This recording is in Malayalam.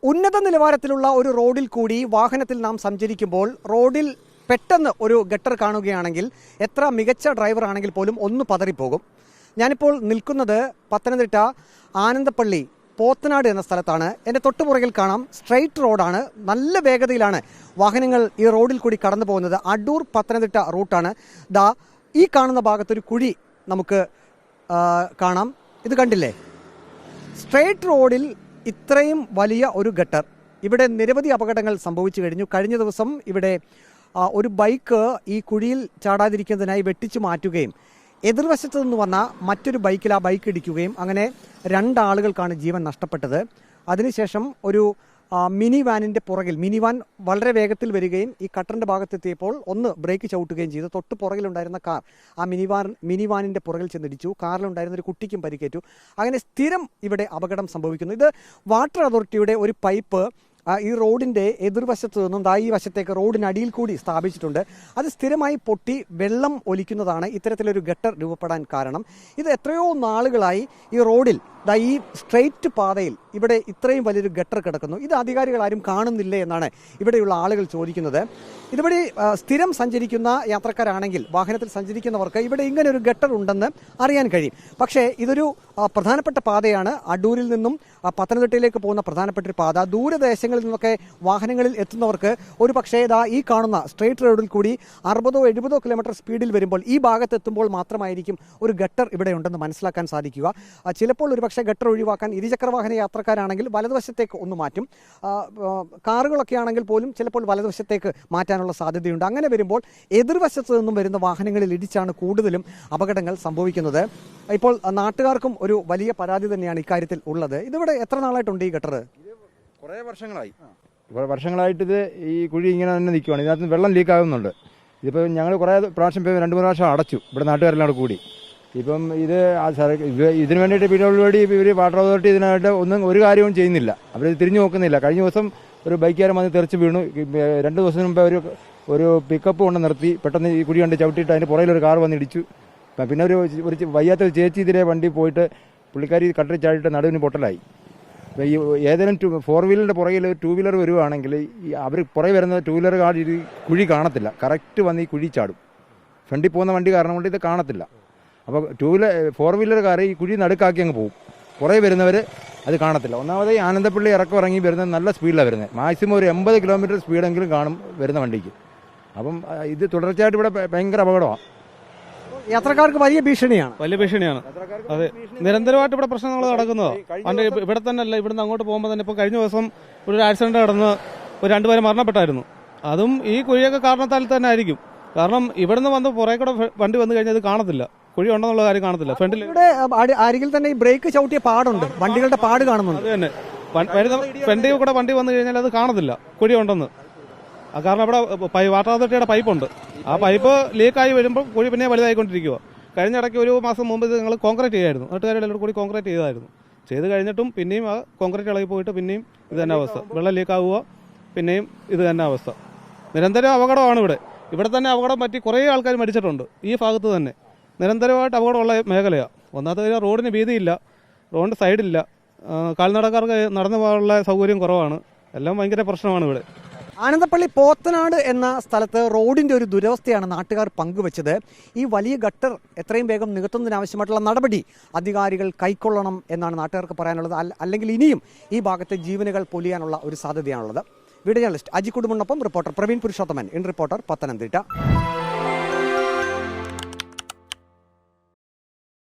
ഉന്നത നിലവാരത്തിലുള്ള ഒരു റോഡിൽ കൂടി വാഹനത്തിൽ നാം സഞ്ചരിക്കുമ്പോൾ റോഡിൽ പെട്ടെന്ന് ഒരു ഗട്ടർ കാണുകയാണെങ്കിൽ എത്ര മികച്ച ഡ്രൈവർ ആണെങ്കിൽ പോലും ഒന്ന് പതറിപ്പോകും. ഞാനിപ്പോൾ നിൽക്കുന്നത് പത്തനംതിട്ട ആനന്ദപ്പള്ളി പോത്തനാട് എന്ന സ്ഥലത്താണ്. എൻ്റെ തൊട്ടുപുറകിൽ കാണാം സ്ട്രെയിറ്റ് റോഡാണ്. നല്ല വേഗതയിലാണ് വാഹനങ്ങൾ ഈ റോഡിൽ കൂടി കടന്നു പോകുന്നത്. അടൂർ പത്തനംതിട്ട റൂട്ടാണ്. ഈ കാണുന്ന ഭാഗത്തൊരു കുഴി നമുക്ക് കാണാം. ഇത് കണ്ടില്ലേ, സ്ട്രെയിറ്റ് റോഡിൽ ഇത്രയും വലിയ ഒരു ഗട്ടർ. ഇവിടെ നിരവധി അപകടങ്ങൾ സംഭവിച്ചു കഴിഞ്ഞു. കഴിഞ്ഞ ദിവസം ഇവിടെ ഒരു ബൈക്ക് ഈ കുഴിയിൽ ചാടാതിരിക്കുന്നതിനായി വെട്ടിച്ചു മാറ്റുകയും എതിർവശത്ത് നിന്ന് വന്ന മറ്റൊരു ബൈക്കിൽ ആ ബൈക്ക് ഇടിക്കുകയും അങ്ങനെ 2 ആളുകൾക്കാണ് ജീവൻ നഷ്ടപ്പെട്ടത്. അതിനുശേഷം ഒരു മിനി വാനിൻ്റെ പുറകിൽ, മിനി വാൻ വളരെ വേഗത്തിൽ വരികയും ഈ കട്ടറിൻ്റെ ഭാഗത്തെത്തിയപ്പോൾ ഒന്ന് ബ്രേക്ക് ചവിട്ടുകയും ചെയ്തു. തൊട്ട് പുറകിലുണ്ടായിരുന്ന കാർ ആ മിനി വാനിൻ്റെ പുറകിൽ ചെന്നിടിച്ചു. കാറിലുണ്ടായിരുന്ന ഒരു കുട്ടിക്കും പരിക്കേറ്റു. അങ്ങനെ സ്ഥിരം ഇവിടെ അപകടം സംഭവിക്കുന്നു. ഇത് വാട്ടർ അതോറിറ്റിയുടെ ഒരു പൈപ്പ് ഈ റോഡിൻ്റെ എതിർവശത്ത് നിന്നും ഈ വശത്തേക്ക് റോഡിനടിയിൽ കൂടി സ്ഥാപിച്ചിട്ടുണ്ട്. അത് സ്ഥിരമായി പൊട്ടി വെള്ളം ഒലിക്കുന്നതാണ് ഇത്തരത്തിലൊരു ഗട്ടർ രൂപപ്പെടാൻ കാരണം. ഇത് എത്രയോ നാളുകളായി ഈ റോഡിൽ ഈ സ്ട്രെയിറ്റ് പാതയിൽ ഇവിടെ ഇത്രയും വലിയൊരു ഗട്ടർ കിടക്കുന്നു. ഇത് അധികാരികൾ ആരും കാണുന്നില്ലേ എന്നാണ് ഇവിടെയുള്ള ആളുകൾ ചോദിക്കുന്നത്. ഇതുവഴി സ്ഥിരം സഞ്ചരിക്കുന്ന യാത്രക്കാരാണെങ്കിൽ, വാഹനത്തിൽ സഞ്ചരിക്കുന്നവർക്ക് ഇവിടെ ഇങ്ങനെ ഒരു ഗട്ടർ ഉണ്ടെന്ന് അറിയാൻ കഴിയും. പക്ഷേ ഇതൊരു പ്രധാനപ്പെട്ട പാതയാണ്. അടൂരിൽ നിന്നും പത്തനംതിട്ടയിലേക്ക് പോകുന്ന പ്രധാനപ്പെട്ട ഒരു പാത. ദൂരദേശങ്ങളിൽ നിന്നൊക്കെ വാഹനങ്ങളിൽ എത്തുന്നവർക്ക് ഒരു പക്ഷേ ഈ കാണുന്ന സ്ട്രെയിറ്റ് റോഡിൽ കൂടി 60-70 കിലോമീറ്റർ സ്പീഡിൽ വരുമ്പോൾ ഈ ഭാഗത്തെത്തുമ്പോൾ മാത്രമായിരിക്കും ഒരു ഗട്ടർ ഇവിടെ ഉണ്ടെന്ന് മനസ്സിലാക്കാൻ സാധിക്കുക. ചിലപ്പോൾ ഒരു പക്ഷേ ഗട്ടർ ഒഴിവാക്കാൻ ഇരുചക്രവാഹന യാത്രക്കാരാണെങ്കിൽ വലതുവശത്തേക്ക് ഒന്ന് മാറ്റും. കാറുകളൊക്കെ ആണെങ്കിൽ പോലും ചിലപ്പോൾ വലതുവശത്തേക്ക് മാറ്റാനുള്ള സാധ്യതയുണ്ട്. അങ്ങനെ വരുമ്പോൾ എതിർവശത്ത് നിന്നും വരുന്ന വാഹനങ്ങളിൽ ഇടിച്ചാണ് കൂടുതലും അപകടങ്ങൾ സംഭവിക്കുന്നത്. ഇപ്പോൾ നാട്ടുകാർക്കും ഒരു വലിയ പരാതി തന്നെയാണ് ഇക്കാര്യത്തിൽ ഉള്ളത്. ഇതിവിടെ എത്ര നാളായിട്ടുണ്ട് ഈ ഗട്ടർ? കുറേ വർഷങ്ങളായിട്ട് ഇത് ഈ കുഴി ഇങ്ങനെ തന്നെ നിൽക്കുകയാണ്. ഇതിനകത്ത് വെള്ളം ലീക്കാകുന്നുണ്ട്. ഇതിപ്പോൾ ഞങ്ങൾ കുറേ പ്രാവശ്യം 2-3 പ്രാവശ്യം അടച്ചു, ഇവിടെ നാട്ടുകാരെല്ലാം കൂടി. ഇപ്പം ഇതിന് വേണ്ടിയിട്ട് പിന്നോടി ഇവർ വാട്ടർ അതോറിറ്റി ഇതിനായിട്ട് ഒരു കാര്യവും ചെയ്യുന്നില്ല. അവർ തിരിഞ്ഞു നോക്കുന്നില്ല. കഴിഞ്ഞ ദിവസം ഒരു ബൈക്കുകാരൻ വന്ന് തെറിച്ച് വീണു. 2 ദിവസം മുമ്പ് ഒരു പിക്കപ്പ് കൊണ്ട് നിർത്തി പെട്ടെന്ന് ഈ കുഴി കണ്ട് ചവിട്ടിയിട്ട് അതിൻ്റെ പുറകിലൊരു കാർ വന്ന് ഇടിച്ചു. പിന്നെ ഒരു വയ്യാത്ത ചേച്ചി ഇതിലെ വണ്ടി പോയിട്ട് പുള്ളിക്കാരി കട്ടറി ചാടിയിട്ട് നടുവിന് പൊട്ടലായി. ഈ ഏതെങ്കിലും 4 വീലറിൻ്റെ പുറകിൽ 2 വീലർ വരുവാണെങ്കിൽ അവർ പുറകെ വരുന്ന 2 വീലർ കാർ കുഴി കാണത്തില്ല. കറക്റ്റ് വന്ന് ഈ കുഴി ചാടും. ഫ്രണ്ടിൽ പോകുന്ന വണ്ടി കാരണം കൊണ്ട് ഇത് കാണത്തില്ല. അപ്പോൾ 4 വീലറുകാർ ഈ കുഴി നടുക്കാക്കി അങ്ങ് പോകും. പുറകെ വരുന്നവർ അത് കാണത്തില്ല. ഒന്നാമത് ഈ ആനന്ദപ്പള്ളി ഇറങ്ങി വരുന്നത് നല്ല സ്പീഡിലാണ് വരുന്നത്. മാക്സിമം ഒരു 80 കിലോമീറ്റർ സ്പീഡെങ്കിലും കാണും വരുന്ന വണ്ടിക്ക്. അപ്പം ഇത് തുടർച്ചയായിട്ട് ഇവിടെ ഭയങ്കര അപകടമാണ്. യാത്രക്കാർക്ക് വലിയ ഭീഷണിയാണ്. അതെ, നിരന്തരമായിട്ട് ഇവിടെ പ്രശ്നങ്ങൾ നടക്കുന്നതാണ്. ഇവിടെ തന്നെ അല്ല, ഇവിടുന്ന് അങ്ങോട്ട് പോകുമ്പോൾ തന്നെ ഇപ്പോൾ കഴിഞ്ഞ ദിവസം ഒരു ആക്സിഡന്റ് നടന്ന് 2 പേര് മരണപ്പെട്ടായിരുന്നു. അതും ഈ കുഴിയൊക്കെ കാരണത്താൽ തന്നെ ആയിരിക്കും. കാരണം ഇവിടുന്ന് വന്ന് പുറകെ കൂടെ വണ്ടി വന്നു കഴിഞ്ഞാൽ ഇത് കാണത്തില്ല, കുഴി ഉണ്ടെന്നുള്ള കാര്യം കാണത്തില്ല. ഫ്രണ്ടിൽ അരികിൽ തന്നെ ഈ ബ്രേക്ക് ചവിട്ടിയ പാടുണ്ട്, വണ്ടികളുടെ പാട് കാണുന്നുണ്ട്. അത് തന്നെ ഫ്രണ്ടിൽ കൂടെ വണ്ടി വന്നു കഴിഞ്ഞാൽ അത് കാണത്തില്ല, കുഴി ഉണ്ടെന്ന്. കാരണം ഇവിടെ വാട്ടർ അതോറിറ്റിയുടെ പൈപ്പുണ്ട്. ആ പൈപ്പ് ലീക്കായി വരുമ്പോൾ കുഴി പിന്നെ വലുതായിക്കൊണ്ടിരിക്കുക. കഴിഞ്ഞ ഇടയ്ക്ക് ഒരു മാസം മുമ്പ് ഇത് ഞങ്ങൾ കോൺക്രീറ്റ് ചെയ്യായിരുന്നു. നാട്ടുകാരെല്ലാം കൂടി കോൺക്രീറ്റ് ചെയ്ത് കഴിഞ്ഞിട്ടും പിന്നെയും ആ കോൺക്രീറ്റ് ഇളകി പോയിട്ട് പിന്നെയും ഇത് തന്നെ അവസ്ഥ. വെള്ളം ലീക്കാവുക, പിന്നെയും ഇത് തന്നെ അവസ്ഥ. നിരന്തരം അപകടമാണ് ഇവിടെ തന്നെ അപകടം പറ്റി കുറേ ആൾക്കാർ മരിച്ചിട്ടുണ്ട്. ഈ ഭാഗത്ത് തന്നെ നിരന്തരമായിട്ട് അപകടമുള്ള മേഖലയാണ്. ഒന്നാമത്തെ റോഡിന് വീതിയില്ല, റോഡിൻ്റെ സൈഡില്ല, കാൽനടക്കാർക്ക് നടന്നു പോകാനുള്ള സൗകര്യം കുറവാണ്. എല്ലാം ഭയങ്കര പ്രശ്നമാണ് ഇവിടെ. ആനന്ദപ്പള്ളി പോത്തനാട് എന്ന സ്ഥലത്ത് റോഡിൻ്റെ ഒരു ദുരവസ്ഥയാണ് നാട്ടുകാർ പങ്കുവച്ചത്. ഈ വലിയ ഗട്ടർ എത്രയും വേഗം നികത്തുന്നതിനാവശ്യമായിട്ടുള്ള നടപടി അധികാരികൾ കൈക്കൊള്ളണം എന്നാണ് നാട്ടുകാർക്ക് പറയാനുള്ളത്. അല്ലെങ്കിൽ ഇനിയും ഈ ഭാഗത്തെ ജീവനുകൾ പൊലിയാനുള്ള ഒരു സാധ്യതയാണുള്ളത്. വീഡിയോ ജേർണലിസ്റ്റ് അജി കുടുംബനൊപ്പം reporter Praveen Purushothaman, in reporter, Pathanamthitta.